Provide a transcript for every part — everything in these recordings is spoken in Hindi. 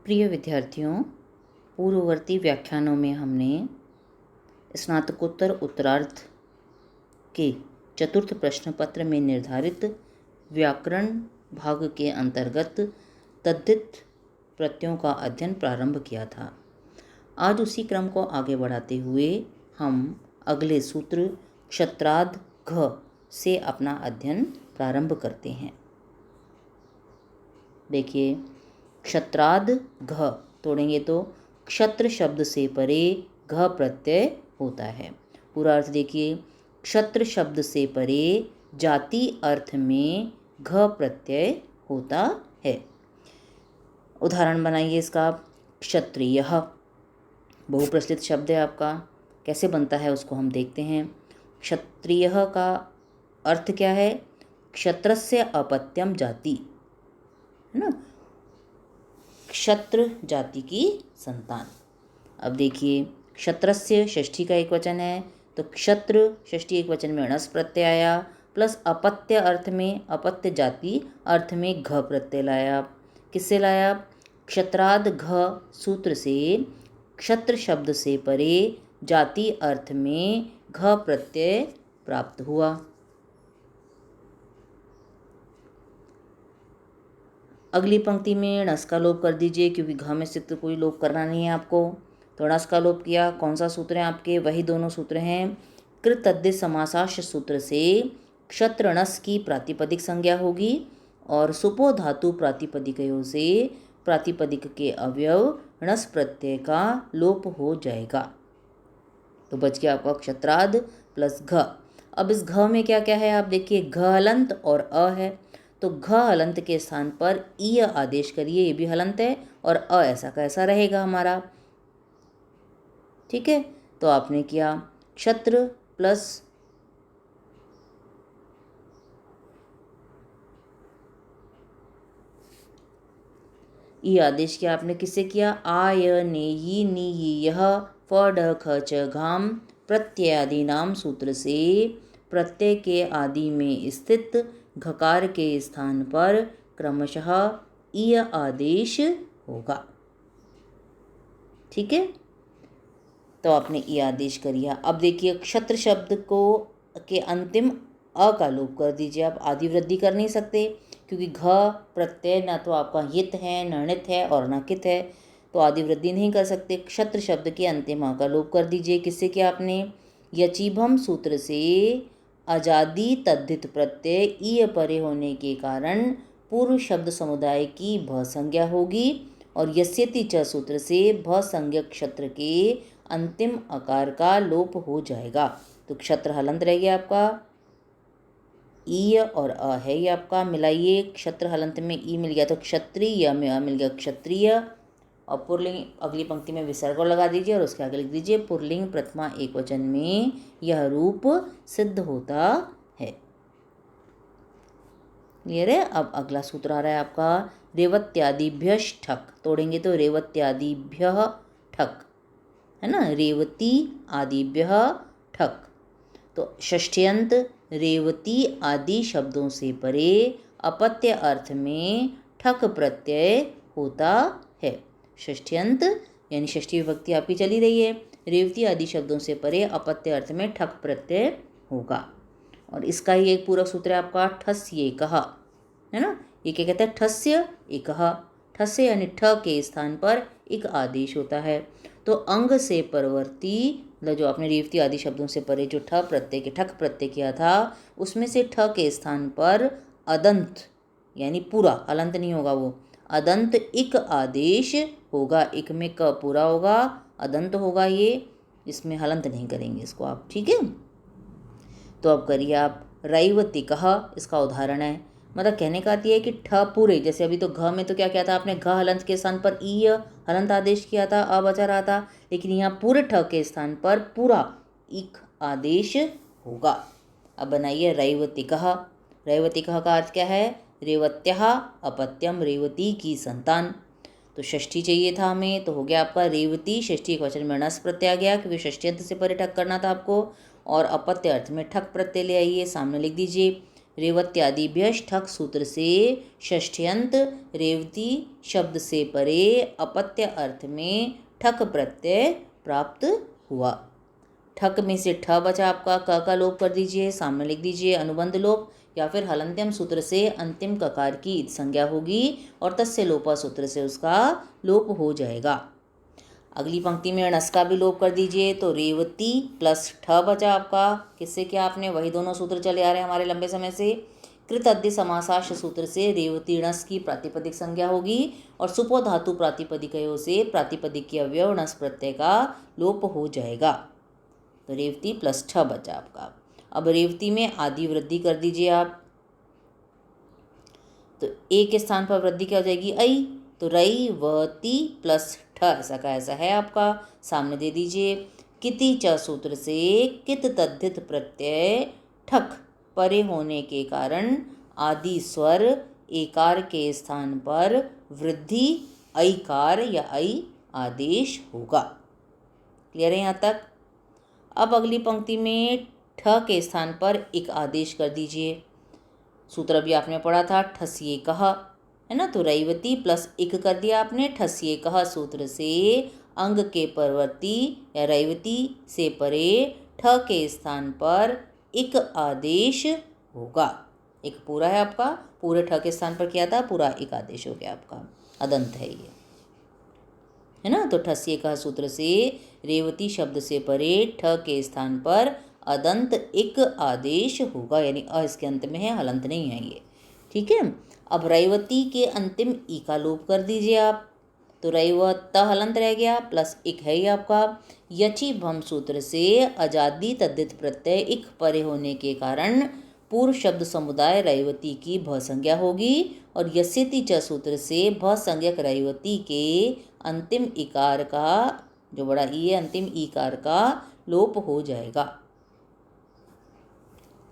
प्रिय विद्यार्थियों, पूर्ववर्ती व्याख्यानों में हमने स्नातकोत्तर उत्तरार्ध के चतुर्थ प्रश्न पत्र में निर्धारित व्याकरण भाग के अंतर्गत तद्धित प्रत्ययों का अध्ययन प्रारंभ किया था। आज उसी क्रम को आगे बढ़ाते हुए हम अगले सूत्र क्षत्राद घ से अपना अध्ययन प्रारंभ करते हैं। देखिए, क्षत्राद घ तोड़ेंगे तो क्षत्र शब्द से परे घ प्रत्यय होता है। पूरा अर्थ देखिए, क्षत्र शब्द से परे जाति अर्थ में घ प्रत्यय होता है। उदाहरण बनाइए इसका। क्षत्रियः बहुप्रचलित शब्द है आपका, कैसे बनता है उसको हम देखते हैं। क्षत्रियः का अर्थ क्या है? क्षत्रस्य अपत्यम जाति, है ना, क्षत्र जाति की संतान। अब देखिए, क्षत्रस्य षष्ठी का एक वचन है तो क्षत्र षष्ठी एक वचन में णस प्रत्यय आया, प्लस अपत्य अर्थ में अपत्य जाति अर्थ में घ प्रत्यय लाया। किससे लाया? क्षत्राद घ सूत्र से क्षत्र शब्द से परे जाति अर्थ में घ प्रत्यय प्राप्त हुआ। अगली पंक्ति में णस का लोप कर दीजिए, क्योंकि घ में से तो कोई लोप करना नहीं है आपको, तो णस का लोप किया। कौन सा सूत्र है आपके? वही दोनों सूत्र हैं। कृत तद्धित समासाश्च सूत्र से क्षत्र णस की प्रातिपदिक संज्ञा होगी और सुपो धातु प्रातिपदिकयों से प्रातिपदिक के अवयव णस प्रत्यय का लोप हो जाएगा। तो बच गया आपका क्षत्राद प्लस घ। अब इस घ में क्या क्या है आप देखिए, घ हलंत और अ है, तो घ हलंत के स्थान पर ईय आदेश करिए, ये भी हलंत है, और अ ऐसा का ऐसा रहेगा हमारा। ठीक है, तो आपने किया क्षत्र प्लस ई आदेश किया आपने किससे किया? आय ने यी नी यह फ ड ख च घाम प्रत्ययादि नाम सूत्र से प्रत्यय के आदि में स्थित घकार के स्थान पर क्रमशः ईय आदेश होगा। ठीक है, तो आपने ई आदेश कर लिया। अब देखिए, क्षत्र शब्द को के अंतिम अ का लोप कर दीजिए। आप आदि वृद्धि कर नहीं सकते, क्योंकि घ प्रत्यय ना तो आपका हित है, नणित है और न कित है, तो आदि वृद्धि नहीं कर सकते। क्षत्र शब्द के अंतिम अ का लोप कर दीजिए। किससे किया आपने? यचीभम सूत्र से अजादि तद्धित प्रत्यय ईय परे होने के कारण पूर्व शब्द समुदाय की भ संज्ञा होगी, और यस्यति च सूत्र से भ संज्ञक क्षत्र के अंतिम आकार का लोप हो जाएगा। तो क्षत्र हलंत रह गया आपका, ईय और अ है ये आपका, मिलाइए। क्षत्र हलंत में ई मिल गया तो क्षत्रिय में अ मिल गया क्षत्रिय, और पुरलिंग अगली पंक्ति में विसर्ग लगा दीजिए और उसके आगे लिख दीजिए पुरलिंग प्रथमा एक वचन में यह रूप सिद्ध होता है। क्लियर है? अब अगला सूत्र आ रहा है आपका रेवत्यादिभ्य ठक। तोड़ेंगे तो रेवत्यादिभ्य ठक, है ना, रेवती आदिभ्य ठक। तो षष्ठ्यंत रेवती आदि शब्दों से परे अपत्य अर्थ में ठक प्रत्यय होता है। षष्ठ्यंत यानी षष्ठी विभक्ति आपकी चली रही है। रेवती आदि शब्दों से परे अपत्य अर्थ में ठक प्रत्यय होगा। और इसका ही एक पूरक सूत्र है आपका ठस्य एकः, है ना। ये क्या कहता है? ठस्य एकः। ठस्य यानी ठ के स्थान पर एक आदेश होता है। तो अंग से परवर्ती जो आपने रेवती आदि शब्दों से परे जो ठ प्रत्यय के ठक प्रत्यय किया था, उसमें से ठ के स्थान पर अदंत यानी पूरा, हलंत नहीं होगा वो, अदंत इक आदेश होगा। इक में क पूरा होगा, अदंत होगा ये, इसमें हलंत नहीं करेंगे इसको आप। ठीक है, तो अब करिए आप रैवतिकः। इसका उदाहरण है, मतलब कहने का आती है कि ठ पूरे, जैसे अभी तो घ में तो क्या किया था आपने? घ हलंत के स्थान पर ईय हलंत आदेश किया था, अ बचा रहा था, लेकिन यहाँ पूरे ठ के स्थान पर पूरा इक आदेश होगा। अब बनाइए रैवतिकः। रैवतिकः का अर्थ क्या है? रेवत्यः अपत्यम, रेवती की संतान। तो षष्ठी चाहिए था हमें, तो हो गया आपका रेवती। षष्ठी एक वचन में णस प्रत्यय आ गया, क्योंकि षष्ठ्यंत से परे ठक करना था आपको, और अपत्य अर्थ में ठक प्रत्यय ले आइए, सामने लिख दीजिए रेवत्यादिभ्य ठक सूत्र से षष्ठ्यंत रेवती शब्द से परे अपत्य अर्थ में ठक प्रत्यय प्राप्त हुआ। ठक में से ठ बचा आपका, क का लोप कर दीजिए, सामने लिख दीजिए अनुबंध लोप, या फिर हलंत्यम सूत्र से अंतिम ककार की ईद संज्ञा होगी और तस्य लोपा सूत्र से उसका लोप हो जाएगा। अगली पंक्ति में णस का भी लोप कर दीजिए, तो रेवती प्लस ठ बचा आपका, किससे क्या आपने वही दोनों सूत्र चले आ रहे हैं हमारे लंबे समय से। कृत अद्य समासाश सूत्र से रेवती णस की प्रातिपदिक संज्ञा होगी और सुपो धातु प्रातिपदिकयों से प्रातिपदिक की अवयव णस प्रत्यय का लोप हो जाएगा। तो रेवती प्लस ठ बचा आपका। अब रेवती में आदि वृद्धि कर दीजिए आप, तो ए के स्थान पर वृद्धि क्या हो जाएगी, ऐ, तो रई व ती प्लस ठ ऐसा का ऐसा है आपका, सामने दे दीजिए। किति च सूत्र से कित तद्धित प्रत्यय ठक परे होने के कारण आदि स्वर एकार के स्थान पर वृद्धि ऐकार या ऐ आदेश होगा। क्लियर है यहाँ तक। अब अगली पंक्ति में ठ के स्थान पर एक आदेश कर दीजिए। सूत्र भी आपने पढ़ा था ठसिए कह, है ना, तो रैवती प्लस इक कर दिया आपने। ठसिए कह सूत्र से अंग के परवर्ती या रैवती से परे ठ के स्थान पर इक आदेश होगा। एक पूरा है आपका, पूरे ठ के स्थान पर क्या था, पूरा एक आदेश हो गया आपका, अदंत है ये, है ना। तो ठसिए कह सूत्र से रेवती शब्द से परे ठ के स्थान पर अदंत इक आदेश होगा, यानी अ इसके अंत में है, हलंत नहीं है ये, ठीक है। अब रैवती के अंतिम ई का लोप कर दीजिए आप, तो रैवत हलंत रह गया, प्लस इक है ही आपका। यचि भम सूत्र से अजादी तद्धित प्रत्यय इक परे होने के कारण पूर्व शब्द समुदाय रैवती की भ संज्ञा होगी और यस्यति च सूत्र से भ संज्ञक रैवती के अंतिम इकार का, जो बड़ा ई है, अंतिम ईकार का लोप हो जाएगा।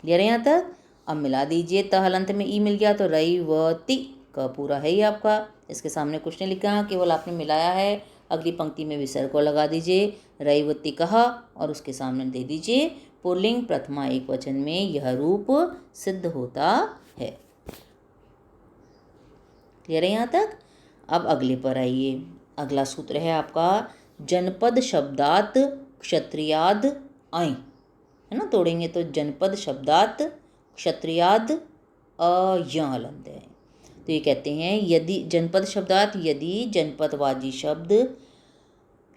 क्लियर है यहाँ तक। अब मिला दीजिए, त हलंत में ई मिल गया, तो रैवती का पूरा है ही आपका, इसके सामने कुछ नहीं लिखा, केवल आपने मिलाया है। अगली पंक्ति में विसर्ग को लगा दीजिए, रैवती कहा, और उसके सामने दे दीजिए पुल्लिंग प्रथमा एक वचन में यह रूप सिद्ध होता है। क्लियर है यहाँ तक। अब अगले पर आइए, अगला सूत्र है आपका जनपद शब्दात क्षत्रियाद आय, है ना, तोड़ेंगे तो जनपद शब्दात क्षत्रियाद हलंत है। तो ये कहते हैं यदि जनपद शब्दात, यदि जनपदवाची शब्द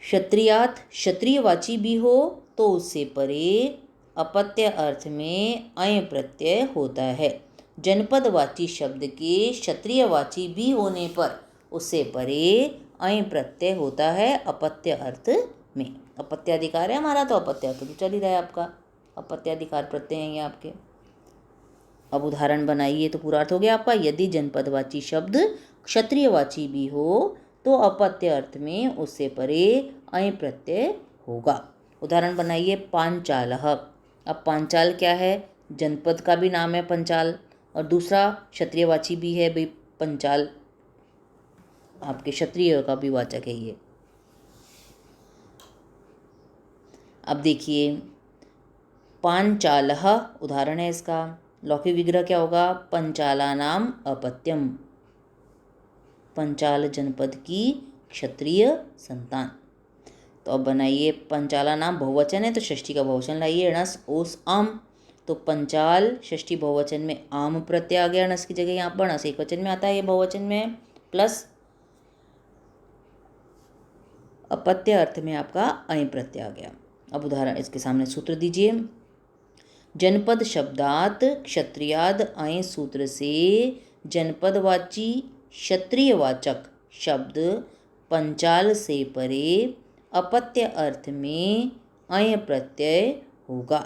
क्षत्रियात क्षत्रियवाची भी हो तो उससे परे अपत्य अर्थ में अय प्रत्यय होता है। जनपदवाची शब्द के क्षत्रियवाची भी होने पर उससे परे अय प्रत्यय होता है अपत्य अर्थ में। अपत्याधिकार है हमारा, तो अपत्य अर्थ तो चल ही रहा है आपका, अपत्याधिकार प्रत्यय हैं ये आपके। अब उदाहरण बनाइए, तो पूरा अर्थ हो गया आपका, यदि जनपदवाची शब्द क्षत्रियवाची भी हो तो अपत्य अर्थ में उससे परे अय प्रत्यय होगा। उदाहरण बनाइए, पांचालः। अब पांचाल क्या है, जनपद का भी नाम है पंचाल, और दूसरा क्षत्रियवाची भी है भाई पंचाल, आपके क्षत्रिय का भी वाचक है ये। अब देखिए, पांचालः उदाहरण है इसका, लौकिक विग्रह क्या होगा, पंचालानाम अपत्यम, पंचाल जनपद की क्षत्रिय संतान। तो अब बनाइए, पंचाला नाम बहुवचन है तो षष्ठी का बहुवचन लाइए, णस ओस आम, तो पंचाल षष्ठी बहुवचन में आम प्रत्यय आ गया णस की जगह, यहाँ पर णस एक वचन में आता है, ये बहुवचन में, प्लस अपत्य अर्थ में आपका अय प्रत्यय आ गया। अब उदाहरण इसके सामने सूत्र दीजिए, जनपद शब्दात क्षत्रियाद अय सूत्र से जनपदवाची क्षत्रियवाचक शब्द पंचाल से परे अपत्य अर्थ में अय प्रत्यय होगा,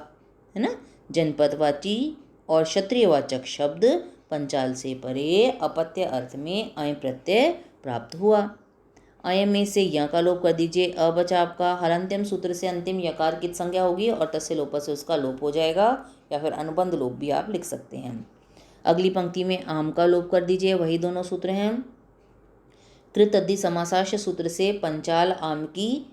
है ना। जनपदवाची और क्षत्रियवाचक शब्द पंचाल से परे अपत्य अर्थ में अय प्रत्यय प्राप्त हुआ। अय में से य का लोप कर दीजिए, अ बचा आपका, हलंत्यम सूत्र से अंतिम यकार की संज्ञा होगी और तस्य लोप से उसका लोप हो जाएगा, या फिर अनुबंध लोप भी आप लिख सकते हैं। अगली पंक्ति में आम का लोप कर दीजिए, वही दोनों सूत्र हैं। कृत अद्धि समासाश सूत्र से पंचाल आम की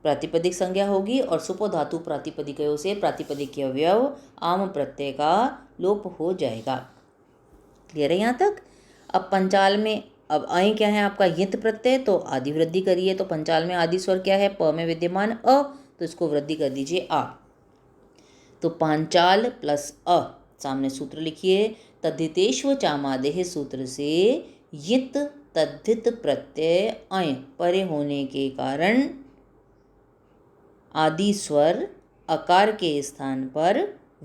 प्रातिपदिक संज्ञा होगी और सुपधातु प्रातिपदिकयों से प्रातिपदिक के अवयव आम प्रत्यय का लोप हो जाएगा। क्लियर है यहाँ तक। अब पंचाल में अब अय क्या है आपका यित प्रत्यय, तो आदि वृद्धि करिए। तो पंचाल में आदि स्वर क्या है, प में विद्यमान अ, तो इसको वृद्धि कर दीजिए आ। तो पांचाल प्लस अ, सामने सूत्र लिखिए। तद्धितेष्व चामादेह सूत्र से यित तद्धित प्रत्यय अय परे होने के कारण आदि स्वर अकार के स्थान पर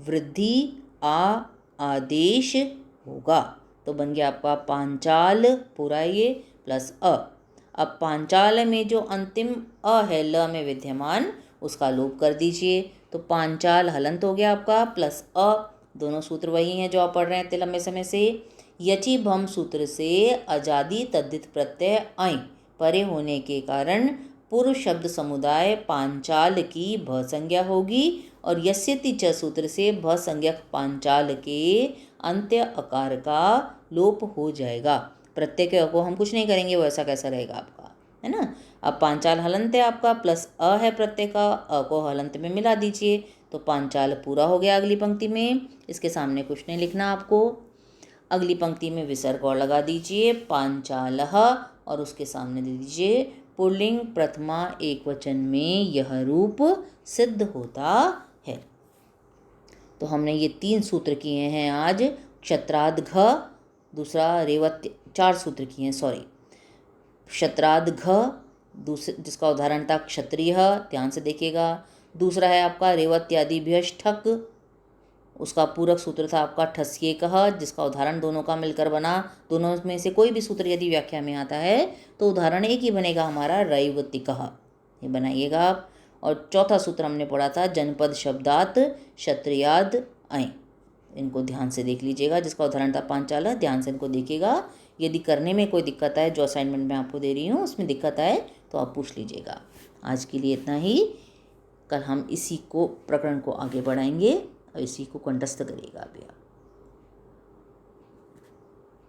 वृद्धि आ आदेश होगा। तो बन गया आपका पांचाल पूरा ये प्लस अ। अब पांचाल में जो अंतिम अ है ल में विद्यमान, उसका लोप कर दीजिए। तो पांचाल हलंत हो गया आपका प्लस अ। दोनों सूत्र वही हैं जो आप पढ़ रहे थे लंबे समय से। यचि भम सूत्र से अजादि तद्धित प्रत्यय अय परे होने के कारण पूर्व शब्द समुदाय पांचाल की भ संज्ञा होगी और यस्यति च सूत्र से भ संज्ञक पांचाल के अंत्य अकार का लोप हो जाएगा। प्रत्यय को हम कुछ नहीं करेंगे, वो ऐसा कैसा रहेगा आपका, है ना। अब पांचाल हलंत है आपका प्लस अ है प्रत्यय का, अ को हलंत में मिला दीजिए तो पांचाल पूरा हो गया। अगली पंक्ति में इसके सामने कुछ नहीं लिखना आपको। अगली पंक्ति में विसर्ग और लगा दीजिए पांचालः और उसके सामने दे दीजिए पुल्लिंग प्रथमा एकवचन में यह रूप सिद्ध होता है। तो हमने ये 3 सूत्र किए हैं आज। क्षत्राद घ, दूसरा रेवत्य, 4 सूत्र किए हैं सॉरी। क्षत्राद घ दूसरे जिसका उदाहरण था क्षत्रिय, ध्यान से देखिएगा। दूसरा है आपका रेवत्यादिभ्यष्ठक, उसका पूरक सूत्र था आपका ठस्ये कह, जिसका उदाहरण दोनों का मिलकर बना। दोनों में से कोई भी सूत्र यदि व्याख्या में आता है तो उदाहरण एक ही बनेगा हमारा रैवतिकः, ये बनाइएगा आप। और चौथा सूत्र हमने पढ़ा था जनपद शब्दात क्षत्रियाद अय, इनको ध्यान से देख लीजिएगा, जिसका उदाहरण था पांचाल। ध्यान से इनको देखिएगा, यदि करने में कोई दिक्कत आए, जो असाइनमेंट मैं आपको दे रही हूँ उसमें दिक्कत आए तो आप पूछ लीजिएगा। आज के लिए इतना ही, कल हम इसी को प्रकरण को आगे बढ़ाएंगे और इसी को कंठस्थ करिएगा अभी आप।